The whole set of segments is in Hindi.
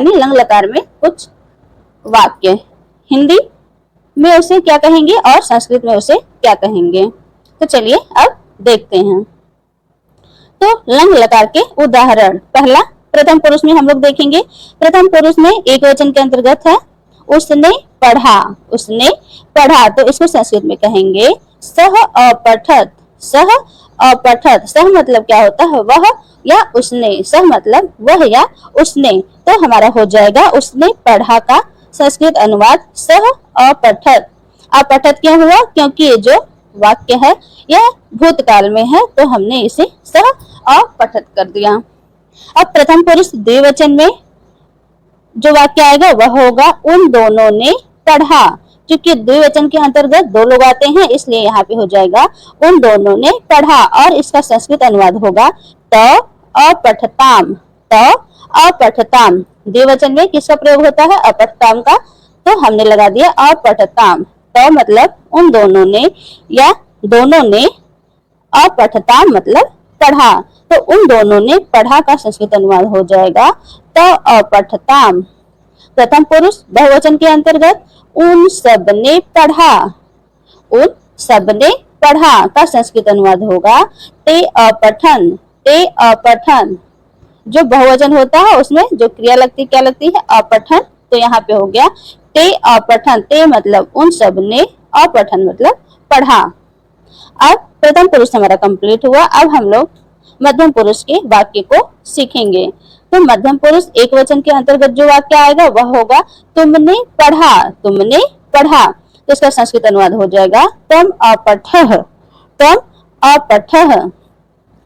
यानी लंग लकार में कुछ वाक्य हिंदी में उसे क्या कहेंगे और संस्कृत में उसे क्या कहेंगे। तो चलिए अब देखते हैं। तो लंग लकार के उदाहरण, पहला प्रथम पुरुष में हम लोग देखेंगे। प्रथम पुरुष में एक वचन के अंतर्गत है उसने पढ़ा, उसने पढ़ा, तो इसको संस्कृत में कहेंगे सह अपठत। सह अपठत, सह मतलब क्या होता है, वह या उसने, सह मतलब वह या उसने, तो हमारा हो जाएगा उसने पढ़ा का संस्कृत अनुवाद सह अपठत। अपठत क्या हुआ, क्योंकि ये जो वाक्य है यह भूतकाल में है तो हमने इसे सह अपठत कर दिया। अब प्रथम पुरुष द्विवचन में जो वाक्य आएगा वह होगा उन दोनों ने पढ़ा। क्योंकि द्विवचन के अंतर्गत दो लोग आते हैं इसलिए यहाँ पे हो जाएगा उन दोनों ने पढ़ा, और इसका संस्कृत अनुवाद होगा त अपठताम। त अपठताम, द्विवचन में किसका प्रयोग होता है, अपठताम का, तो हमने लगा दिया अपठताम। तो मतलब उन दोनों ने या दोनों ने, अपठताम मतलब पढ़ा, तो उन दोनों ने पढ़ा का संस्कृत अनुवाद हो जाएगा त अपठताम। प्रथम पुरुष बहुवचन के अंतर्गत उन सब ने पढ़ा, उन सब ने पढ़ा का संस्कृत अनुवाद होगा ते अपठन। ते अपठन, जो बहुवचन होता है उसमें जो क्रिया लगती क्या लगती है, अपठन, तो यहाँ पे हो गया ते अपठन। ते मतलब उन सब ने, अपठन मतलब पढ़ा। अब प्रथम पुरुष हमारा कंप्लीट हुआ। अब हम लोग मध्यम पुरुष के वाक्य को सीखेंगे। तो मध्यम पुरुष एक वचन के अंतर्गत जो वाक्य आएगा वह होगा तुमने पढ़ा, तुमने पढ़ा, तो इसका संस्कृत अनुवाद हो जाएगा तम अपठः, तम अपठः।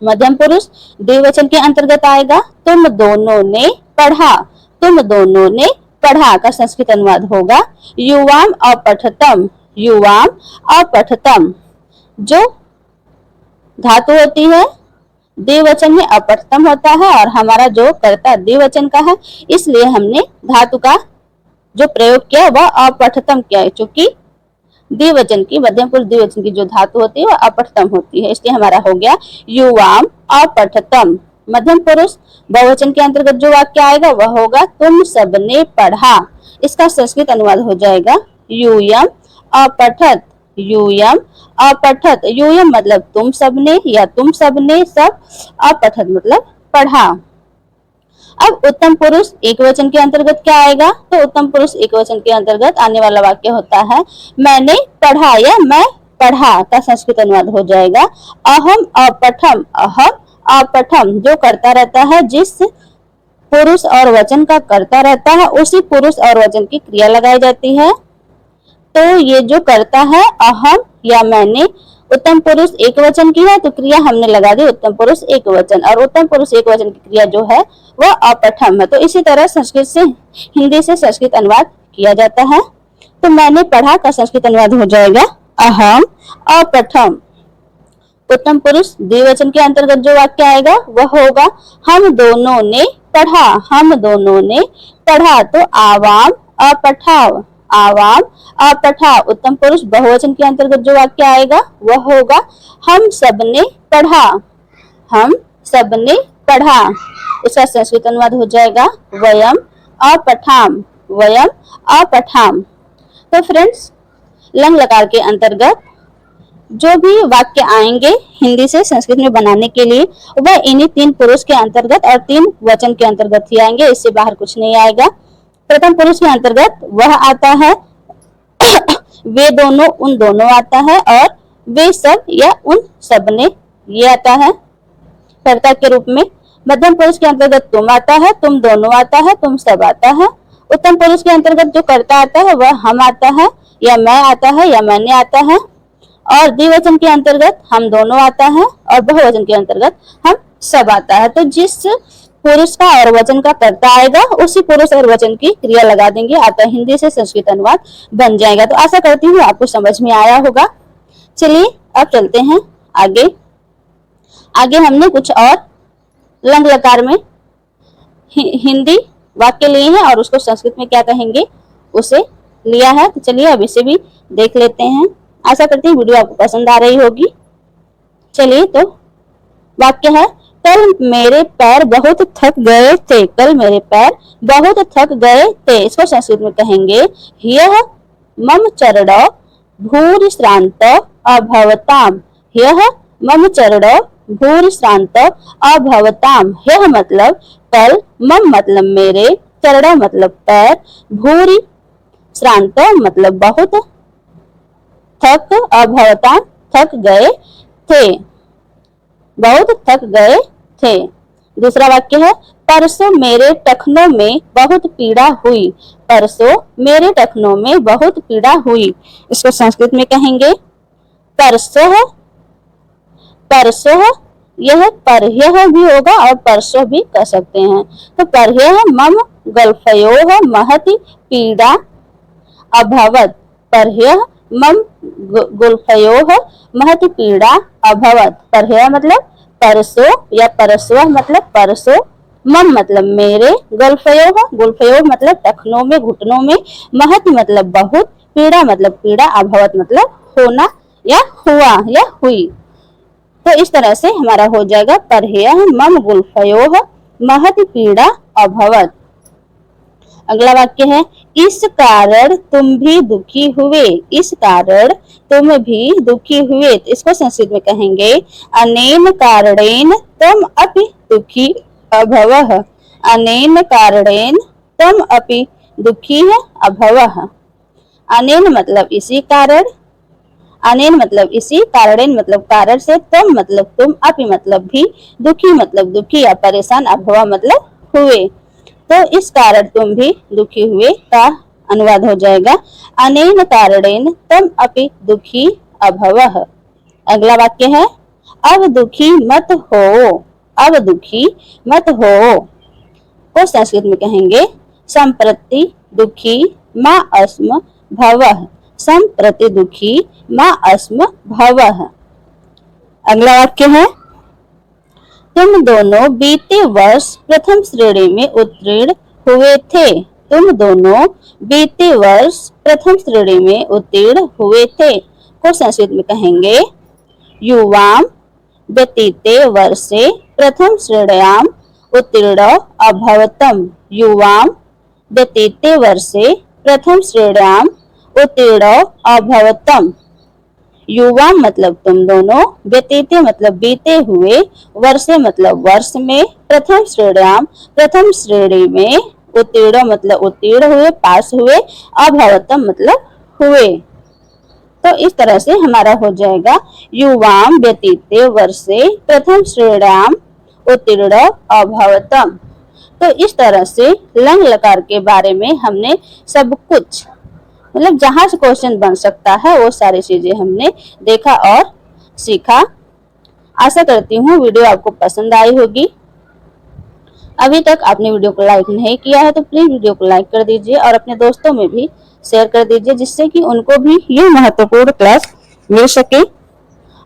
मध्यम पुरुष द्विवचन के अंतर्गत आएगा तुम दोनों ने पढ़ा, तुम दोनों ने पढ़ा का संस्कृत अनुवाद होगा युवाम अपठतम, युवाम अपठतम। जो धातु होती है द्विवचन में अपठतम होता है और हमारा जो कर्ता द्विवचन का है इसलिए हमने धातु का जो प्रयोग किया वह अपठतम किया है। चूंकि द्विवचन की, मध्यम पुरुष द्विवचन की जो धातु होती है वह अपठतम होती है, इसलिए हमारा हो गया युवाम अपठतम। मध्यम पुरुष बहुवचन के अंतर्गत जो वाक्य आएगा वह होगा तुम सबने पढ़ा, इसका संस्कृत अनुवाद हो जाएगा यूयम अपठत, यूयम अपठत। यूयम मतलब तुम सबने या तुम सबने, सब, अपठत मतलब पढ़ा। अब उत्तम पुरुष एक वचन के अंतर्गत क्या आएगा, तो उत्तम पुरुष एक वचन के अंतर्गत आने वाला वाक्य होता है मैंने पढ़ा या मैं पढ़ा का संस्कृत अनुवाद हो जाएगा अहम अपठम, अहम अपठम। जो करता रहता है, जिस पुरुष और वचन का करता रहता है उसी पुरुष और वचन की क्रिया लगाई जाती है। तो ये जो करता है अहम या मैंने, उत्तम पुरुष एक वचन की है तो क्रिया हमने लगा दी उत्तम पुरुष एक वचन, और उत्तम पुरुष एक वचन की क्रिया जो है वह अपठम है। तो इसी तरह संस्कृत से हिंदी से संस्कृत अनुवाद किया जाता है। तो मैंने पढ़ा का संस्कृत अनुवाद हो जाएगा अहम अपठम। उत्तम पुरुष द्विवचन के अंतर्गत जो वाक्य आएगा वह होगा हम दोनों ने पढ़ा, हम दोनों ने पढ़ा, तो आवाम अपठाव, आवाम अपठा। उत्तम पुरुष बहुवचन के अंतर्गत जो वाक्य आएगा वह होगा हम सबने पढ़ा, हम सबने पढ़ा, इसका संस्कृत अनुवाद हो जाएगा वयम अपठाम, वयम अपठाम। तो फ्रेंड्स, लंग लकार के अंतर्गत जो भी वाक्य आएंगे हिंदी से संस्कृत में बनाने के लिए वह इन्हीं तीन पुरुष के अंतर्गत और तीन वचन के अंतर्गत ही आएंगे, इससे बाहर कुछ नहीं आएगा। प्रथम पुरुष के अंतर्गत वह आता है वे दोनों, उन दोनों आता है, और वे सब या उन सब ने ये आता है कर्ता के रूप में। मध्यम पुरुष के अंतर्गत तुम आता है, तुम दोनों आता है, तुम सब आता है। उत्तम पुरुष के अंतर्गत जो कर्ता आता है वह हम आता है या मैं आता है या मैंने आता है, और द्विवचन के अंतर्गत हम दोनों आता है, और बहुवचन के अंतर्गत हम सब आता है। तो जिस पुरुष का और वचन का कर्ता आएगा उसी पुरुष और वचन की क्रिया लगा देंगे, अतः हिंदी से संस्कृत अनुवाद बन जाएगा। तो आशा करती हूँ आपको समझ में आया होगा। चलिए अब चलते हैं आगे। आगे हमने कुछ और लंग लकार में हिंदी वाक्य लिए हैं और उसको संस्कृत में क्या कहेंगे उसे लिया है। तो चलिए अब इसे भी देख लेते हैं। आशा करती हूँ वीडियो आपको पसंद आ रही होगी। चलिए, तो वाक्य है कल मेरे पैर बहुत थक गए थे। कल मेरे पैर बहुत थक गए थे। इसको संस्कृत में कहेंगे ह्यः मम चरणौ भूरिश्रान्तौ अभवताम्। ह्यः मम चरणौ भूरिश्रान्तौ अभवताम्। ह्यः मतलब कल, मम मतलब मेरे, चरणौ मतलब पैर, भूरि श्रान्तौ मतलब बहुत, थक अभवताम् थक गए थे, बहुत थक गए थे। दूसरा वाक्य है परसों मेरे टखनों में बहुत पीड़ा हुई। परसों मेरे टखनों में बहुत पीड़ा हुई। इसको संस्कृत में कहेंगे परसों। परसों यह परह्यः भी होगा और परसों भी कह सकते हैं। तो परह्यः मम गल्फयोः महति पीड़ा अभवत। परह्यः मम गुल्फयोः महति पीड़ा अभवत। परह्यः मतलब परसों या परसों मतलब परसों, मम मतलब मेरे, गुल्फयोः गुल्फयोः मतलब टखनों में, घुटनों में, महति मतलब बहुत, पीड़ा मतलब पीड़ा, अभवत मतलब होना या हुआ या हुई। तो इस तरह से हमारा हो जाएगा परह्यः मम गुल्फयोः महति पीड़ा अभवत। अगला वाक्य है इस कारण तुम भी दुखी हुए। इस कारण तुम भी दुखी हुए। इसको संस्कृत में कहेंगे अनेन कारणेन तुम अपि दुखी अभवः। अनेन कारणेन तुम अपि दुखी अभवः। अनेन मतलब इसी कारण, अनेन मतलब इसी, कारणेन मतलब कारण से, तुम मतलब तुम, अपि मतलब भी, दुखी मतलब दुखी या परेशान, अभव मतलब हुए। तो इस कारण तुम भी दुखी हुए का अनुवाद हो जाएगा अनेन कारणेन तुम अपि दुखी अभवः। अगला वाक्य है अब दुखी मत हो। अब दुखी मत हो को संस्कृत में कहेंगे संप्रति दुखी मा अस्म भवः। संप्रति दुखी मा अस्म भवः। अगला वाक्य है तुम दोनों बीते वर्ष प्रथम श्रेणी में उत्तीर्ण हुए थे। तुम दोनों बीते वर्ष प्रथम श्रेणी में उत्तीर्ण हुए थे को संस्कृत में कहेंगे युवाम व्यतीते वर्षे प्रथम श्रेण्याम उत्तीर्ण अभवतम। युवाम व्यतीते वर्षे प्रथम श्रेण्याम उत्तीर्ण अभवतम। युवा मतलब तुम दोनों, व्यतीते मतलब बीते हुए, वर्षे मतलब वर्ष में, प्रथम श्रेण्याम प्रथम श्रेणी में, उत्तीर्ण मतलब उत्तीर्ण हुए, पास हुए, अभवतम मतलब हुए। तो इस तरह से हमारा हो जाएगा युवाम व्यतीते वर्षे प्रथम श्रेण्याम उत्तीर्ण अभवतम। तो इस तरह से लंग लकार के बारे में हमने सब कुछ, मतलब जहां से क्वेश्चन बन सकता है वो सारी चीजें हमने देखा और सीखा। आशा करती हूँ वीडियो आपको पसंद आई होगी। अभी तक आपने वीडियो को लाइक नहीं किया है तो प्लीज वीडियो को लाइक कर दीजिए और अपने दोस्तों में भी शेयर कर दीजिए जिससे कि उनको भी ये महत्वपूर्ण क्लास मिल सके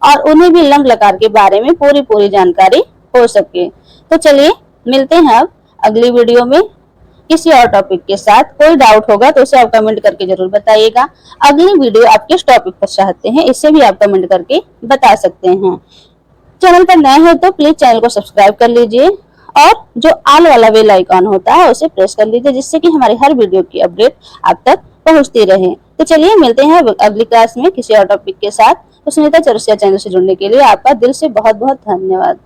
और उन्हें भी लंग लकार के बारे में पूरी जानकारी हो सके। तो चलिए मिलते हैं अब अगली वीडियो में किसी और टॉपिक के साथ। कोई डाउट होगा तो उसे आप कमेंट करके जरूर बताइएगा। अगली वीडियो आप किस टॉपिक पर चाहते हैं इसे भी आप कमेंट करके बता सकते हैं। चैनल पर नए हैं तो प्लीज चैनल को सब्सक्राइब कर लीजिए और जो ऑल वाला बेल आइकॉन होता है उसे प्रेस कर लीजिए जिससे कि हमारी हर वीडियो की अपडेट आप तक पहुंचती रहे। तो चलिए मिलते हैं अगली क्लास में किसी और टॉपिक के साथ। तो सुनीता चौरसिया चैनल से जुड़ने के लिए आपका दिल से बहुत बहुत धन्यवाद।